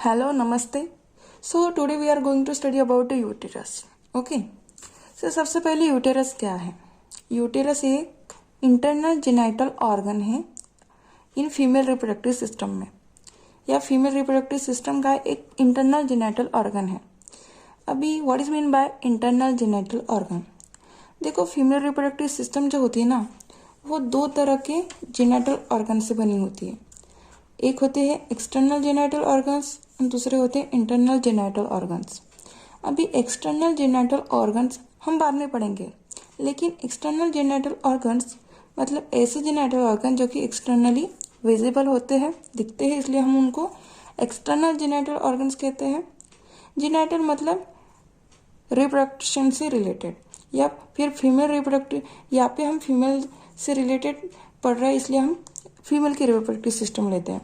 Hello, Namaste. So today we are going to study about the uterus. Okay. So सबसे पहले uterus क्या है? Uterus एक internal genital organ है in female reproductive system में, या फीमेल रिप्रोडक्टिव सिस्टम का एक इंटरनल जेनाइटल ऑर्गन है। अभी what is mean by internal genital organ? देखो, फीमेल रिप्रोडक्टिव सिस्टम जो होती है ना, वो दो तरह के जेनाइटल ऑर्गन से बनी होती है। एक होते हैं एक्सटर्नल जेनाइटल ऑर्गन्स, दूसरे होते हैं इंटरनल जेनाइटल ऑर्गन्स। अभी एक्सटर्नल जेनाइटल ऑर्गन्स हम बाद में पढ़ेंगे, लेकिन एक्सटर्नल जेनाइटल ऑर्गन्स मतलब ऐसे जेनाइटल ऑर्गन जो कि एक्सटर्नली विजिबल होते हैं, दिखते हैं, इसलिए हम उनको एक्सटर्नल जेनाइटल ऑर्गन्स कहते हैं। जेनाइटल मतलब रिप्रोडक्शन से रिलेटेड, या फिर फीमेल रिप्रोडक्टिव, यहाँ पे हम फीमेल से रिलेटेड पढ़ रहे हैं इसलिए हम फीमेल की रिप्रोडक्टिव सिस्टम लेते हैं,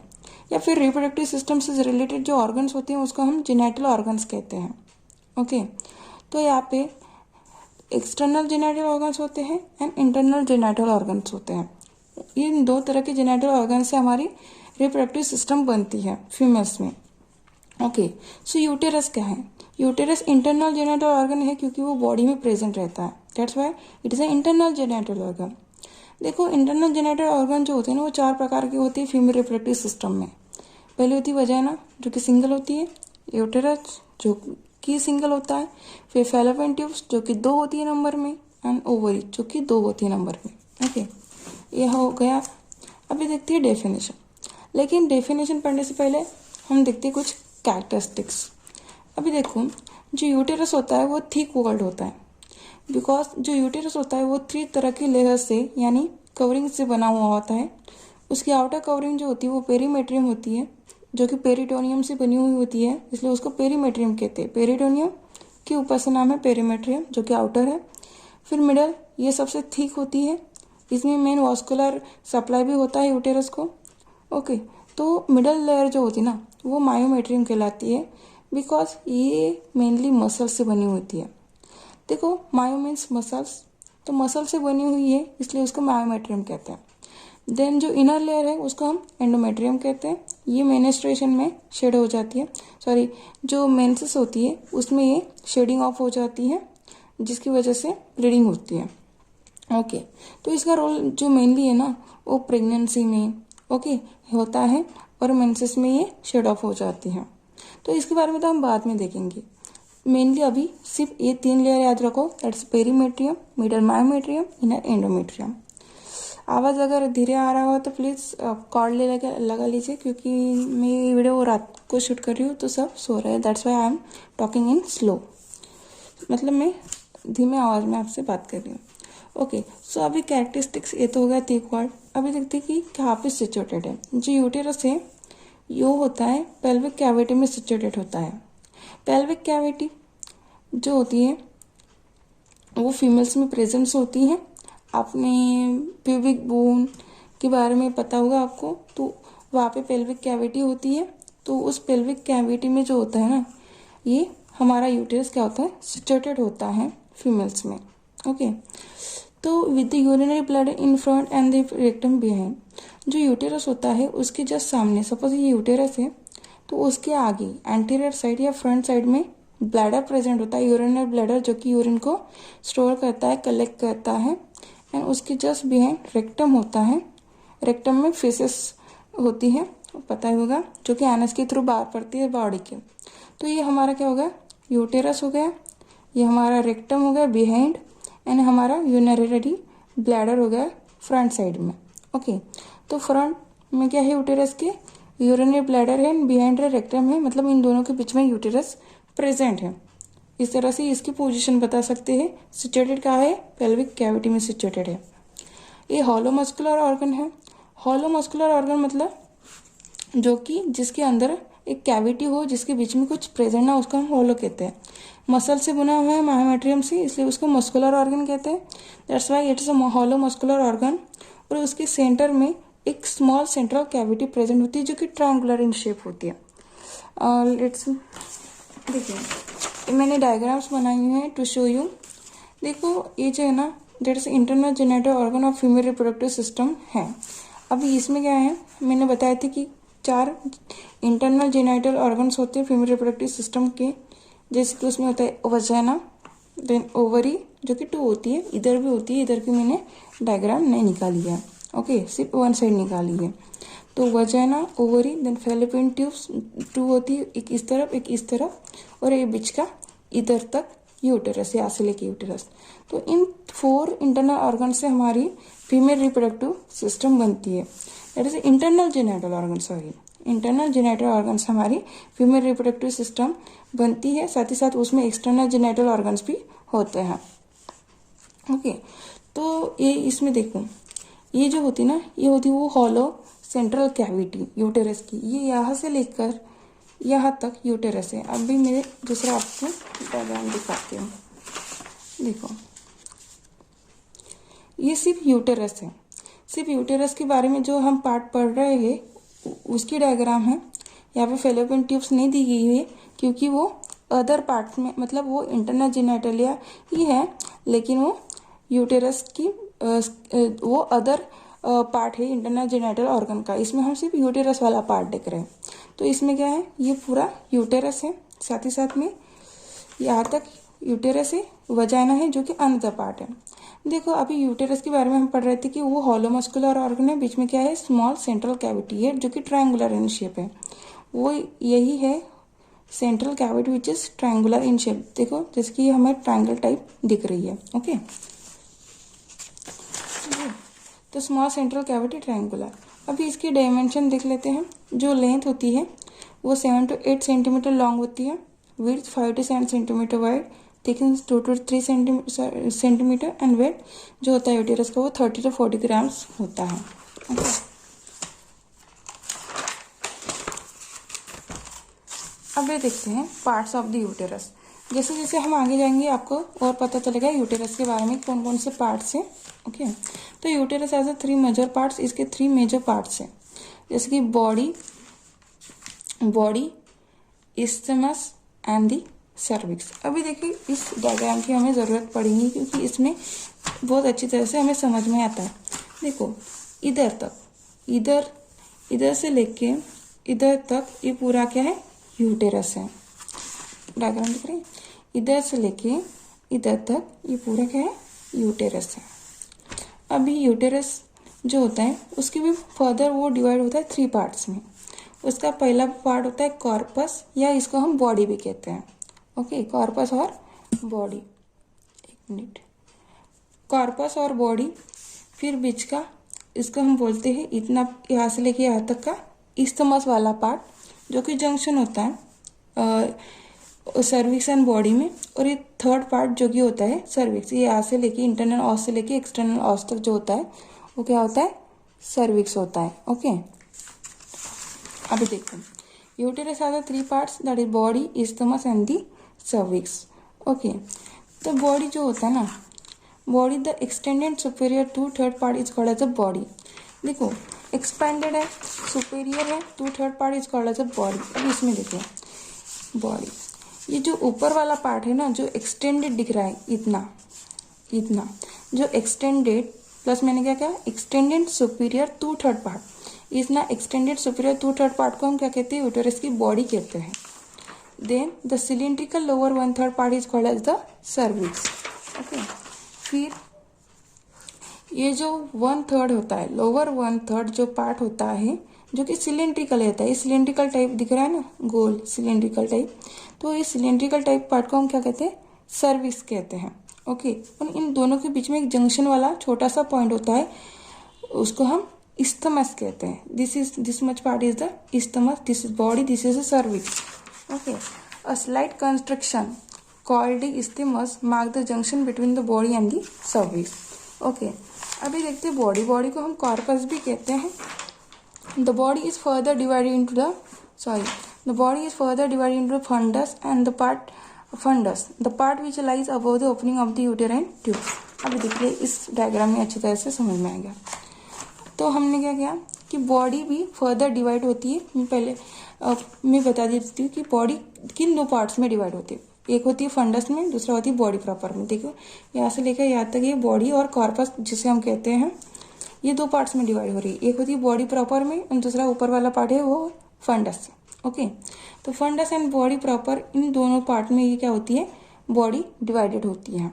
या फिर रिप्रोडक्टिव सिस्टम से रिलेटेड जो ऑर्गन्स होते हैं उसको हम जेनाइटल ऑर्गन्स कहते हैं। ओके, तो यहाँ पे एक्सटर्नल जेनाइटल ऑर्गन्स होते हैं एंड इंटरनल जेनाइटल ऑर्गन्स होते हैं। इन दो तरह के जेनाइटल ऑर्गन्स से हमारी रिप्रोडक्टिव सिस्टम बनती है फीमेल्स में। ओके, सो यूटेरस क्या है? यूटेरस इंटरनल जेनाइटल ऑर्गन है क्योंकि वो बॉडी में प्रेजेंट रहता है, that's why it is a internal genital organ. देखो, इंटरनल जेनाइटल ऑर्गन जो होते हैं ना, वो चार प्रकार के होते हैं फीमेल रिप्रोडक्टिव सिस्टम में। पहले होती है वजाइना, जो कि सिंगल होती है, यूटेरस जो कि सिंगल होता है, फिर फैलोपियन ट्यूब्स जो कि दो होती है नंबर में, एंड ओवरी जो कि दो होती है नंबर में। ओके, ये हो गया। अभी देखते हैं डेफिनेशन, लेकिन डेफिनेशन पढ़ने से पहले हम देखते हैं कुछ कैरेक्टरिस्टिक्स। अभी देखो, जो यूटेरस होता है वो थिक वॉल्ड होता है, बिकॉज जो यूटेरस होता है वो 3 तरह की लेयर से यानी कवरिंग से बना हुआ होता है। उसकी आउटर कवरिंग जो होती है वो पेरीमेट्रियम होती है, जो कि पेरिटोनियम से बनी हुई होती है, इसलिए उसको पेरीमेट्रियम कहते हैं। पेरिटोनियम के ऊपर से नाम है पेरीमेट्रियम, जो कि आउटर है। फिर मिडल, ये सबसे थिक होती है, इसमें मेन वास्कुलर सप्लाई भी होता है यूटेरस को। ओके, तो मिडल लेयर जो होती है ना, वो मायोमेट्रियम कहलाती है, बिकॉज ये मेनली मसल से बनी होती है। देखो, मायो मीन्स मसल्स, तो मसल से बनी हुई है इसलिए उसको मायोमेट्रियम कहते हैं। देन जो इनर लेयर है उसको हम एंडोमेट्रियम कहते हैं। ये मेंस्ट्रुएशन में शेड हो जाती है, सॉरी, जो मेंसेस होती है उसमें ये शेडिंग ऑफ हो जाती है, जिसकी वजह से ब्लीडिंग होती है। ओके, तो इसका रोल जो मेनली है ना, वो प्रेगनेंसी में होता है, और मेंसेस में ये शेड ऑफ हो जाती है। तो इसके बारे में तो हम बाद में देखेंगे। मेनली अभी सिर्फ ये 3 लेयर याद रखो, that's perimetrium, middle myometrium, inner endometrium. आवाज़ अगर धीरे आ रहा हो तो प्लीज़ कॉर्ड लगा लीजिए, क्योंकि मैं ये वीडियो रात को शूट कर रही हूँ तो सब सो रहे हैं, that's why I am talking in slow, मतलब मैं धीमे आवाज़ में आपसे बात कर रही हूँ। ओके, सो अभी कैरेक्टरिस्टिक्स ये तो हो गया थिक वॉल्ड। अभी देखते हैं कि कहाँ पे सिचुएटेड है। जो यूटेरस है यो होता है पेल्विक कैविटी में सिचुएटेड होता है। पेल्विक कैविटी जो होती है वो फीमेल्स में प्रेजेंस होती है। आपने प्यूबिक बोन के बारे में पता होगा आपको, तो वहाँ पे पेल्विक कैविटी होती है। तो उस पेल्विक कैविटी में जो होता है ना, ये हमारा यूटेरस क्या होता है, सिचुएटेड होता है फीमेल्स में। ओके, तो with the urinary bladder in front end the rectum behind, जो यूटेरस होता है उसके जस्ट सामने, सपोज ये यूटेरस है तो उसके आगे एंटीरियर साइड या फ्रंट साइड में ब्लैडर प्रेजेंट होता है, यूरिनरी ब्लैडर, जो कि यूरिन को स्टोर करता है, कलेक्ट करता है। एंड उसके जस्ट बिहाइंड रेक्टम होता है। रेक्टम में फेसेस होती है, पता ही होगा, जो कि एनस के थ्रू बाहर पड़ती है बॉडी के। तो ये हमारा क्या होगा, यूटेरस हो गया, ये हमारा रेक्टम हो गया बिहाइंड, एंड हमारा यूरिनरी ब्लैडर हो गया फ्रंट साइड में। ओके, तो फ्रंट में क्या है यूटेरस के, यूरिनरी ब्लैडर है, बिहाइंड रेक्टम है, मतलब इन दोनों के बीच में यूटेरस प्रेजेंट है। इस तरह से इसकी पोजीशन बता सकते हैं। सिचुएटेड कहाँ है, पेल्विक कैविटी में सिचुएटेड है। ये हॉलो मस्कुलर ऑर्गन है। हॉलो मस्कुलर ऑर्गन मतलब जो कि जिसके अंदर एक कैविटी हो, जिसके बीच में कुछ प्रेजेंट ना, उसको हम हॉलो कहते हैं। मसल से बना हुआ है मायोमेट्रियम से, इसलिए उसको मस्कुलर ऑर्गन कहते हैं, that's why it is a hollow muscular organ. और उसके सेंटर में एक स्मॉल सेंट्रल कैविटी प्रेजेंट होती है, जो कि ट्रायंगुलर इन शेप होती है। लेट्स देखिए, मैंने डायग्राम्स बनाई हुई हैं टू शो यू। देखो, ये जो है ना, that is internal genital organ of female reproductive system है। अभी इसमें क्या है, मैंने बताया था कि 4 इंटरनल जेनाइटल ऑर्गन्स होते हैं फीमेल रिप्रोडक्टिव सिस्टम के, जैसे कि उसमें होता है वजाना, देन ओवरी जो कि 2 होती है, इधर भी होती है, इधर की मैंने डायग्राम नहीं निकाली है, ओके, सिर्फ वन साइड निकाली है। तो वजाना, ओवरी, देन फैलोपियन ट्यूब्स 2 होती है, एक इस तरफ एक इस तरफ, और ये बीच का इधर तक यूटेरस, यहाँ से लेके यूटेरस। तो इन 4 इंटरनल ऑर्गन से हमारी फीमेल रिप्रोडक्टिव सिस्टम बनती है, that is internal genital organ, sorry internal genital organ से हमारी फीमेल रिप्रोडक्टिव सिस्टम बनती है, साथ ही साथ उसमें एक्सटर्नल जेनाइटल ऑर्गन्स भी होते हैं, ओके। तो ये इसमें देखो, ये जो होती ना, ये होती वो हॉलो सेंट्रल कैविटी यूटेरस की, ये यहाँ से लेकर यहाँ तक यूटेरस है। अभी मैं दूसरा आपको डायग्राम दिखाती हूँ, देखो ये सिर्फ यूटेरस है, सिर्फ यूटेरस के बारे में जो हम पार्ट पढ़ रहे हैं उसकी डायग्राम है। यहाँ पे फेलोपियन ट्यूब्स नहीं दी गई है क्योंकि वो अदर पार्ट में, मतलब वो इंटरनल जेनाइटलिया ही है, लेकिन वो यूटेरस की वो अदर पार्ट है इंटरनल जेनाइटल ऑर्गन का। इसमें हम सिर्फ यूटेरस वाला पार्ट देख रहे हैं। तो इसमें क्या है, ये पूरा यूटेरस है, साथ ही साथ में यहाँ तक यूटेरस है, वजाइना है जो कि अनदर पार्ट है। देखो अभी यूटेरस के बारे में हम पढ़ रहे थे कि वो हॉलोमस्कुलर ऑर्गन है, बीच में क्या है, स्मॉल सेंट्रल कैविटी है जो कि ट्रायंगुलर इन शेप है, वो यही है central cavity which is triangular in shape. देखो जैसे कि हमें ट्रायंगल टाइप दिख रही है, ओके। तो स्मॉल सेंट्रल कैविटी ट्रायंगुलर। अभी इसकी डायमेंशन देख लेते हैं। जो लेंथ होती है वो 7 to 8 सेंटीमीटर लॉन्ग होती है, width 5 to 7 centimetre wide, thickness 2 to 3 centimetre, and weight जो होता है यूटेरस का वो 30 to 40 ग्राम्स होता है, ओके। अब ये देखते हैं पार्ट्स ऑफ द यूटेरस। जैसे जैसे हम आगे जाएंगे आपको और पता चलेगा यूटेरस के बारे में कौन कौन से पार्ट्स हैं, ओके। तो uterus as a 3 major parts, इसके 3 मेजर पार्ट्स हैं, जैसे कि body, isthmus and the cervix. अभी देखिए इस डायग्राम की हमें ज़रूरत पड़ेगी क्योंकि इसमें बहुत अच्छी तरह से हमें समझ में आता है। देखो इधर तक, इधर से लेके इधर तक ये पूरा क्या है, यूटेरस है। डायग्राम दिख रही है, इधर से लेके इधर तक ये पूरा क्या है, यूटेरस है। अभी यूटेरस जो होता है उसकी भी फर्दर वो डिवाइड होता है 3 पार्ट्स में। उसका पहला पार्ट होता है कॉर्पस, या इसको हम बॉडी भी कहते हैं, ओके। कॉर्पस और बॉडी, एक मिनट, कॉर्पस और बॉडी, फिर बीच का इसको हम बोलते हैं इतना, यहाँ से लेके यहाँ तक का इस्थमस वाला पार्ट जो कि जंक्शन होता है सर्विक्स एंड बॉडी में, और ये थर्ड पार्ट जो कि होता है सर्विक्स, ये यहाँ से लेके इंटरनल ऑस से लेके एक्सटर्नल ऑस तक जो होता है वो क्या होता है, सर्विक्स होता है, ओके। अभी देखो uterus are the 3 parts, that is body, isthmus and the cervix, okay. तो बॉडी जो होता है ना, body the extended superior 2/3 part is called as a body. देखो एक्सपेंडेड है, सुपेरियर है, 2/3 part is called as a body. अब इसमें देखिए बॉडी, ये जो ऊपर वाला पार्ट है ना, जो एक्सटेंडेड दिख रहा है, इतना जो एक्सटेंडेड प्लस मैंने क्या कहा, एक्सटेंडेड सुपीरियर 2/3 पार्ट, इतना एक्सटेंडेड सुपीरियर 2/3 पार्ट को हम क्या कहते हैं, यूटेरस की बॉडी कहते हैं। Then the cylindrical lower 1/3 part is called as the cervix, okay. फिर ये जो 1/3 होता है, लोअर 1/3 जो पार्ट होता है जो कि सिलेंड्रिकल रहता है, ये सिलेंड्रिकल टाइप दिख रहा है ना, गोल सिलेंड्रिकल टाइप, तो ये सिलेंड्रिकल टाइप पार्ट को हम क्या कहते हैं, सर्विक्स कहते हैं, ओके। और इन दोनों के बीच में एक जंक्शन वाला छोटा सा पॉइंट होता है, उसको हम इस्थमस कहते हैं। This much part is the isthmus, this is body, this is the cervix, okay. A slight construction called the isthmus mark the junction between the body and the cervix, okay. अभी देखते हैं body को हम corpus भी कहते हैं। The body is further divided into the fundus and the part which lies above the opening of the uterine tube. अभी देखिए इस डायग्राम में अच्छी तरह से समझ में आएगा। तो हमने क्या किया कि बॉडी भी फर्दर डिवाइड होती है। मैं बता देती हूँ कि बॉडी किन 2 पार्ट्स में डिवाइड होती है, एक होती है फंडस में, दूसरा होती है बॉडी प्रॉपर में। देखो यहाँ से लेकर यहाँ तक ये बॉडी और कॉर्पस जिसे हम कहते हैं, ये दो पार्ट्स में डिवाइड हो रही है, एक होती है बॉडी प्रॉपर में और दूसरा ऊपर वाला पार्ट है वो फंडस। ओके, तो फंडस एंड बॉडी प्रॉपर इन दोनों पार्ट में ये क्या होती है, बॉडी डिवाइडेड होती है।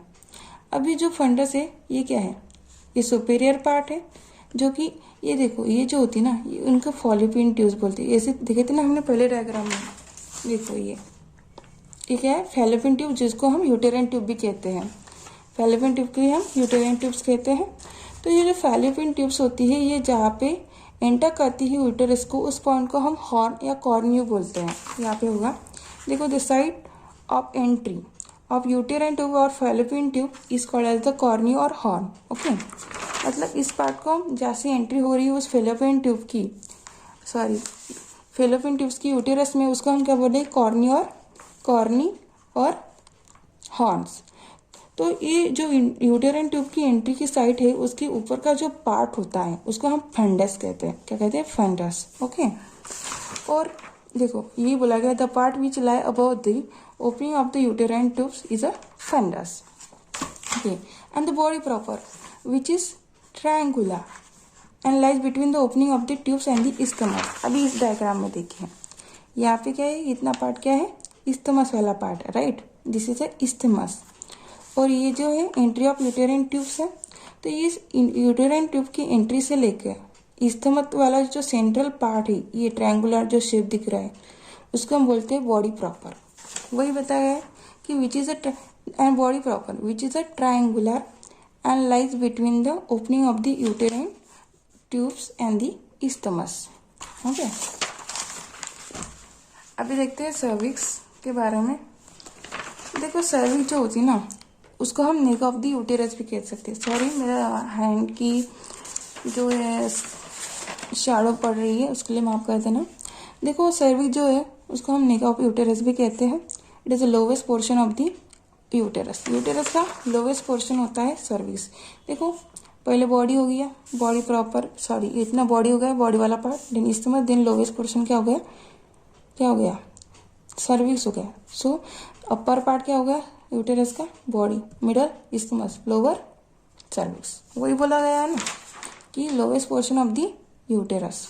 अभी जो फंडस है ये क्या है, ये सुपेरियर पार्ट है, जो कि ये देखो ये जो होती है ना, ये उनको फॉलोपियन ट्यूब्स बोलते हैं। ऐसे देखे थे ना हमने पहले डायग्राम में, देखो ये क्या है, फैलोपियन ट्यूब, जिसको हम यूटेराइन ट्यूब भी कहते हैं। फैलोपियन ट्यूब को हम यूटेराइन ट्यूब्स कहते हैं। तो ये जो फैलोपियन ट्यूब्स होती है, ये जहाँ पे एंटर करती है यूटेरस को, उस पॉइंट को हम हॉर्न या कॉर्नियो बोलते हैं। यहाँ पे होगा, देखो the side of entry of uterine tube or fallopian tube is called as the cornua or horn. Okay, मतलब इस पार्ट को हम जैसे एंट्री हो रही है उस फैलोपियन ट्यूब की, फैलोपियन ट्यूब्स की यूटेरस में, उसको हम क्या बोले, कॉर्नी और हॉर्न्स। तो ये जो यूटेराइन ट्यूब की एंट्री की साइट है, उसके ऊपर का जो पार्ट होता है उसको हम फंडस कहते हैं। क्या कहते हैं, फंडस। ओके, और देखो ये बोला गया, the part which lie above the opening of the uterine tubes is a fundus. Okay, and the body proper which is triangular and lies between the opening of the tubes and the isthmus. अभी इस diagram में देखिए, यहाँ पे क्या है, इतना part क्या है, इस्थमस वाला पार्ट है, right, this is a isthmus. और ये जो है एंट्री ऑफ यूटेराइन ट्यूब्स है। तो इस यूटेराइन ट्यूब की एंट्री से लेकर इस्थमस वाला जो सेंट्रल पार्ट है, ये ट्रायंगुलर जो शेप दिख रहा है, उसको हम बोलते हैं बॉडी प्रॉपर। वही बताया है कि which is and body proper which is a triangular and lies between the opening of the uterine tubes and the isthmus. Okay, अभी देखते हैं सर्विक्स के बारे में। देखो सर्विक्स जो होती है ना, उसको हम नेक ऑफ द यूटेरस भी कह सकते हैं। सॉरी, मेरा हैंड की जो है शैडो पड़ रही है, उसके लिए माफ कर देना। देखो सर्विक्स जो है उसको हम नेक ऑफ यूटेरस भी कहते हैं। It is the lowest portion of the uterus. Uterus का लोवेस्ट पोर्शन होता है सर्विक्स। देखो पहले बॉडी हो गया, बॉडी प्रॉपर, सॉरी इतना बॉडी हो गया, बॉडी वाला part, then isthmus, then lowest portion क्या हो गया, सर्विक्स हो गया। सो अपर पार्ट क्या हो गया, यूटेरस का body, middle isthmus, lower cervix. वही बोला गया है ना कि lowest portion of the uterus.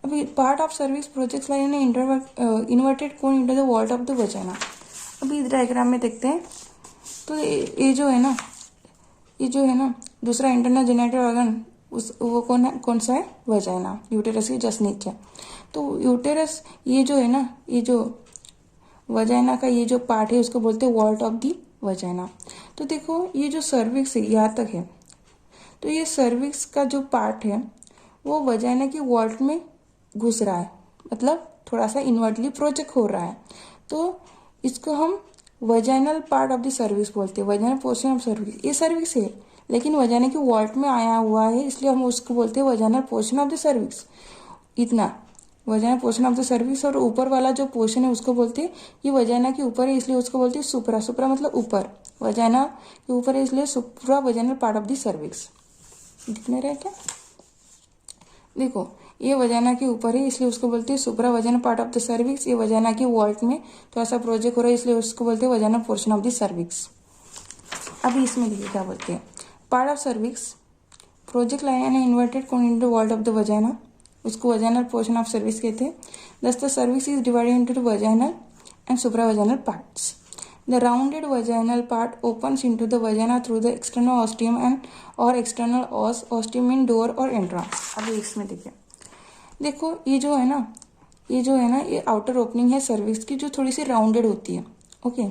अभी part of cervix projects line inverted cone into the vault of the vagina. अभी इस डायग्राम में देखते हैं। तो ये जो है ना दूसरा इंटरनल जेनिटल ऑर्गन, वो कौन सा है, वजाइना, यूटेरस के जस्ट नीचे। तो यूटेरस ये जो है ना, ये जो वजाइना का ये जो पार्ट है उसको बोलते हैं वॉल्ट ऑफ दी वजाइना। तो देखो ये जो सर्विक्स है यहाँ तक है, तो ये सर्विक्स का जो पार्ट है वो वजाइना की वॉल्ट में घुस रहा है, मतलब थोड़ा सा इनवर्टली प्रोजेक्ट हो रहा है। तो इसको हम vaginal part of the cervix बोलते हैं, वजाइनल पोर्शन ऑफ सर्विक्स। ये सर्विक्स है लेकिन वजाइना की वॉल्ट में आया हुआ है, इसलिए हम उसको बोलते हैं vaginal portion of the cervix. इतना vagina portion of the cervix. और ऊपर वाला जो पोर्शन है उसको बोलते हैं, ये वजाइना के ऊपर है इसलिए उसको बोलते हैं सुप्रा। सुप्रा मतलब ऊपर, वजाइना के ऊपर है इसलिए supra vaginal part of the cervix. दिखने रहा है क्या, देखो ये वजाइना के ऊपर है इसलिए उसको बोलते हैं supra vaginal part of the cervix. ये वजाइना की वॉल्ट में थोड़ा सा प्रोजेक्ट हो रहा है इसलिए उसको बोलते हैं vaginal portion of the cervix. अभी इसमें देखिए क्या बोलते हैं, part of cervix project line inverted cone into vault of the vagina, उसको वजाइनल पोर्शन ऑफ सर्विस कहते हैं। Thus the cervix is divided into vaginal and supravaginal parts. The rounded vaginal part opens into the vagina through the external ostium and or external ostium in door or entrance. अभी इसमें देखो ये जो है ना ये आउटर ओपनिंग है service की, जो थोड़ी सी राउंडेड होती है। ओके,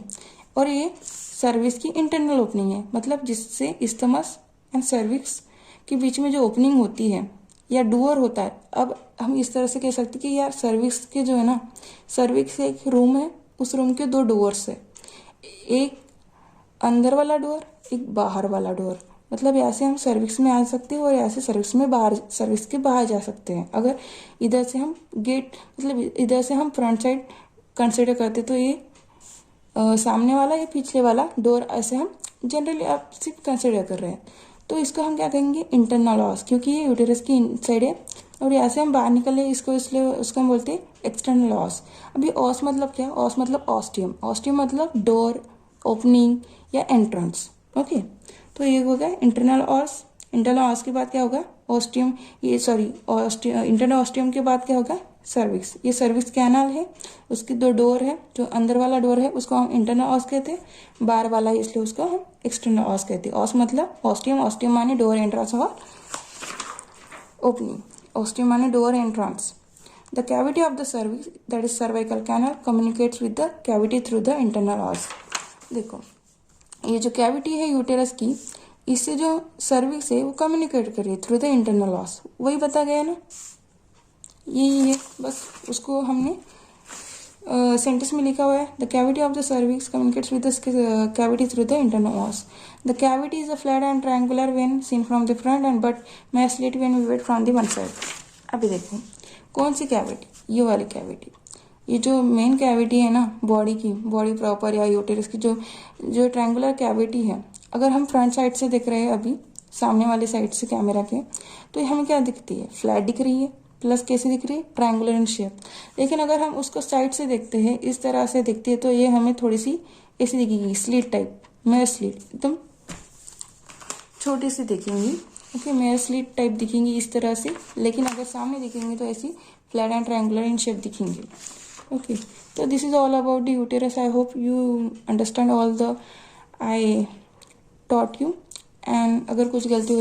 और ये सर्विस की इंटरनल ओपनिंग है, मतलब जिससे इस्थमस एंड सर्विक्स के बीच में जो ओपनिंग होती है या डोर होता है। अब हम इस तरह से कह सकते कि यार सर्विक्स के जो है ना, सर्विक्स एक रूम है, उस रूम के दो डोर्स है, एक अंदर वाला डोर, एक बाहर वाला डोर। मतलब यहाँ से हम सर्विक्स में आ सकते हैं और यहाँ से सर्विस के बाहर जा सकते हैं। अगर इधर से हम गेट, मतलब इधर से हम फ्रंट साइड कंसिडर करते तो ये सामने वाला या पिछले वाला डोर, ऐसे हम जनरली आप सिर्फ कंसिडर कर रहे हैं। तो इसको हम क्या कहेंगे, इंटरनल ऑस, क्योंकि ये यूटेरस की साइड है और यहाँ से हम बाहर निकले इसको, इसलिए उसको हम बोलते हैं एक्सटर्नल ऑस। अभी ऑस मतलब क्या, ऑस मतलब ऑस्टियम, ऑस्टियम मतलब डोर, ओपनिंग या एंट्रेंस। ओके, तो ये हो गया इंटरनल ऑस। इंटरनल ऑस के बाद क्या होगा, ऑस्टियम, ये सॉरी इंटरनल ऑस्टियम के बाद क्या होगा, सर्विक्स। ये सर्विक्स कैनाल है, उसकी 2 डोर है, जो अंदर वाला डोर है उसको हम इंटरनल ऑस कहते हैं, बाहर वाला है इसलिए उसको हम एक्सटर्नल ऑस कहते हैं। ऑस मतलब ऑस्टियम, ऑस्टियम माने डोर एंट्रांस और ओपनिंग, ऑस्टियम माने door entrance. The cavity of the cervix that is cervical canal communicates with the cavity through the internal ऑस। देखो ये जो कैविटी है यूटेरस की, इससे जो सर्विक्स है वो कम्युनिकेट कर रही है थ्रू द इंटरनल ऑस, वही बता गया ना, यही है, बस उसको हमने सेंटेंस में लिखा हुआ है। The cavity of the cervix communicates with the cavity through the internal os. The cavity is a flat and triangular when seen from the front and but may slate when viewed from the one side. अभी देखो कौन सी cavity, ये वाली cavity, ये जो main cavity है ना body की, बॉडी प्रॉपर या यूटेरस की जो ट्रायंगुलर कैविटी है, अगर हम फ्रंट साइड से देख रहे हैं अभी सामने वाले साइड से कैमरा के, तो ये हमें क्या दिखती है, फ्लैट दिख रही है, प्लस कैसी दिख रही है, ट्रायंगुलर इन शेप। लेकिन अगर हम उसको साइड से देखते हैं, इस तरह से दिखती है, तो ये हमें थोड़ी सी ऐसी दिखेगी, स्लिट टाइप, मेयर स्लिट, एकदम छोटी सी दिखेंगी। ओके, मेयर स्लिट टाइप दिखेंगी इस तरह से, लेकिन अगर सामने दिखेंगी तो ऐसी flat and triangular in shape दिखेंगी। ओके, तो this is all about the uterus. I hope you understand all the I taught you, and अगर कुछ गलती हुई